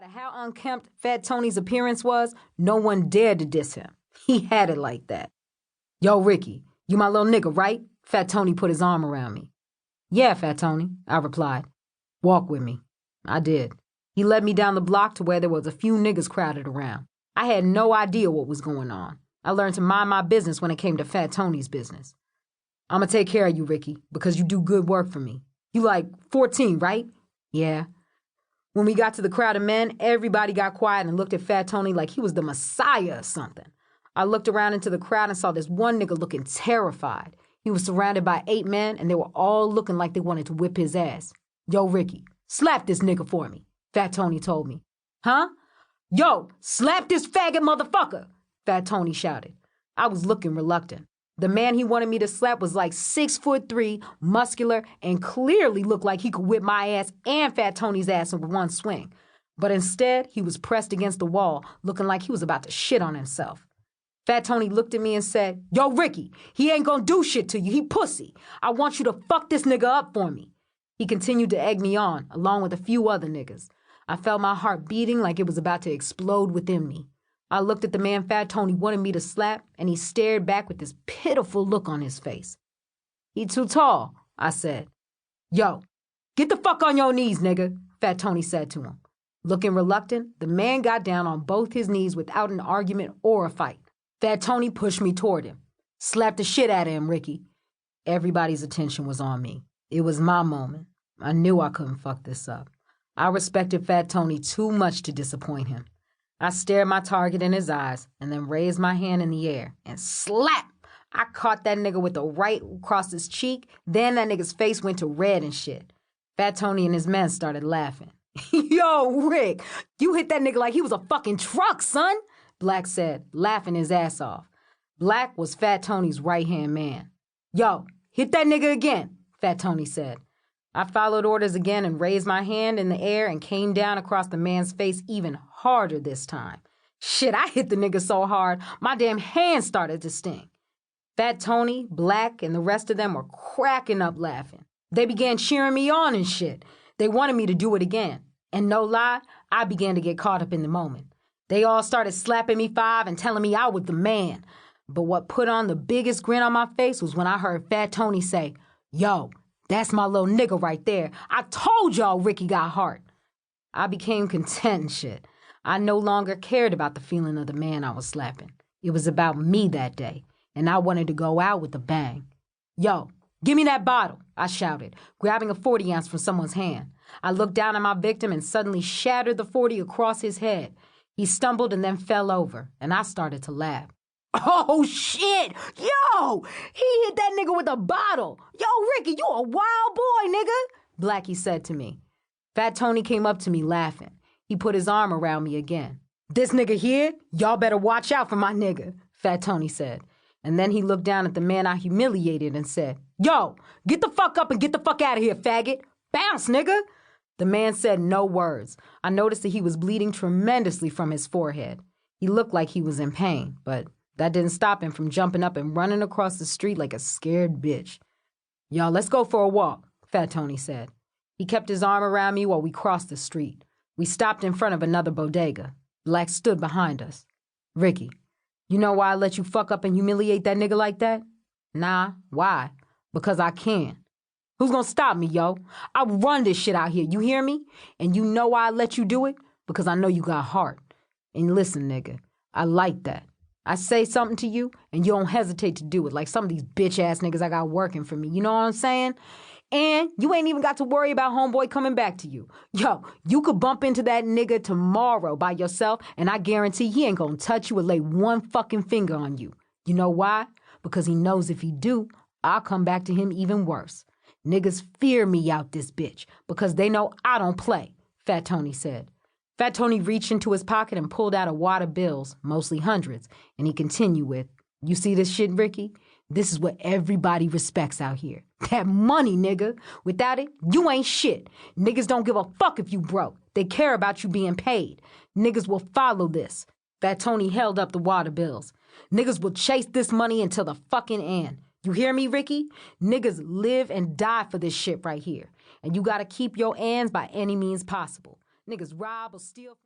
matter how unkempt Fat Tony's appearance was, no one dared to diss him. He had it like that. Yo, Ricky, you my little nigga, right? Fat Tony put his arm around me. Yeah, Fat Tony, I replied. Walk with me. I did. He led me down the block to where there was a few niggas crowded around. I had no idea what was going on. I learned to mind my business when it came to Fat Tony's business. I'ma take care of you, Ricky, because you do good work for me. You like 14, right? Yeah. When we got to the crowd of men, everybody got quiet and looked at Fat Tony like he was the Messiah or something. I looked around into the crowd and saw this one nigga looking terrified. He was surrounded by 8 men, and they were all looking like they wanted to whip his ass. Yo, Ricky, slap this nigga for me, Fat Tony told me. Huh? Yo, slap this faggot motherfucker, Fat Tony shouted. I was looking reluctant. The man he wanted me to slap was like 6'3", muscular, and clearly looked like he could whip my ass and Fat Tony's ass in one swing. But instead, he was pressed against the wall, looking like he was about to shit on himself. Fat Tony looked at me and said, Yo, Ricky, he ain't gonna do shit to you. He pussy. I want you to fuck this nigga up for me. He continued to egg me on, along with a few other niggas. I felt my heart beating like it was about to explode within me. I looked at the man Fat Tony wanted me to slap, and he stared back with this pitiful look on his face. He too tall, I said. Yo, get the fuck on your knees, nigga, Fat Tony said to him. Looking reluctant, the man got down on both his knees without an argument or a fight. Fat Tony pushed me toward him. Slap the shit out of him, Ricky. Everybody's attention was on me. It was my moment. I knew I couldn't fuck this up. I respected Fat Tony too much to disappoint him. I stared my target in his eyes and then raised my hand in the air and slap! I caught that nigga with the right across his cheek. Then that nigga's face went to red and shit. Fat Tony and his men started laughing. Yo, Rick, you hit that nigga like he was a fucking truck, son, Black said, laughing his ass off. Black was Fat Tony's right-hand man. Yo, hit that nigga again, Fat Tony said. I followed orders again and raised my hand in the air and came down across the man's face even harder this time. Shit, I hit the nigga so hard, my damn hand started to sting. Fat Tony, Black, and the rest of them were cracking up laughing. They began cheering me on and shit. They wanted me to do it again. And no lie, I began to get caught up in the moment. They all started slapping me 5 and telling me I was the man. But what put on the biggest grin on my face was when I heard Fat Tony say, Yo, that's my little nigga right there. I told y'all Ricky got heart. I became content and shit. I no longer cared about the feeling of the man I was slapping. It was about me that day, and I wanted to go out with a bang. Yo, give me that bottle, I shouted, grabbing a 40-ounce from someone's hand. I looked down at my victim and suddenly shattered the 40 across his head. He stumbled and then fell over, and I started to laugh. Oh, shit! Yo! He hit that nigga with a bottle! Yo, Ricky, you a wild boy, nigga! Blackie said to me. Fat Tony came up to me laughing. He put his arm around me again. This nigga here? Y'all better watch out for my nigga, Fat Tony said. And then he looked down at the man I humiliated and said, Yo, get the fuck up and get the fuck out of here, faggot! Bounce, nigga! The man said no words. I noticed that he was bleeding tremendously from his forehead. He looked like he was in pain, but that didn't stop him from jumping up and running across the street like a scared bitch. Y'all, let's go for a walk, Fat Tony said. He kept his arm around me while we crossed the street. We stopped in front of another bodega. Black stood behind us. Ricky, you know why I let you fuck up and humiliate that nigga like that? Nah, why? Because I can. Who's gonna stop me, yo? I'll run this shit out here, you hear me? And you know why I let you do it? Because I know you got heart. And listen, nigga, I like that. I say something to you, and you don't hesitate to do it, like some of these bitch-ass niggas I got working for me, you know what I'm saying? And you ain't even got to worry about homeboy coming back to you. Yo, you could bump into that nigga tomorrow by yourself, and I guarantee he ain't gonna touch you or lay one fucking finger on you. You know why? Because he knows if he do, I'll come back to him even worse. Niggas fear me out this bitch, because they know I don't play, Fat Tony said. Fat Tony reached into his pocket and pulled out a wad of bills, mostly hundreds, and he continued with, You see this shit, Ricky? This is what everybody respects out here. That money, nigga. Without it, you ain't shit. Niggas don't give a fuck if you broke. They care about you being paid. Niggas will follow this. Fat Tony held up the wad of bills. Niggas will chase this money until the fucking end. You hear me, Ricky? Niggas live and die for this shit right here. And you gotta keep your ends by any means possible. Niggas rob or steal.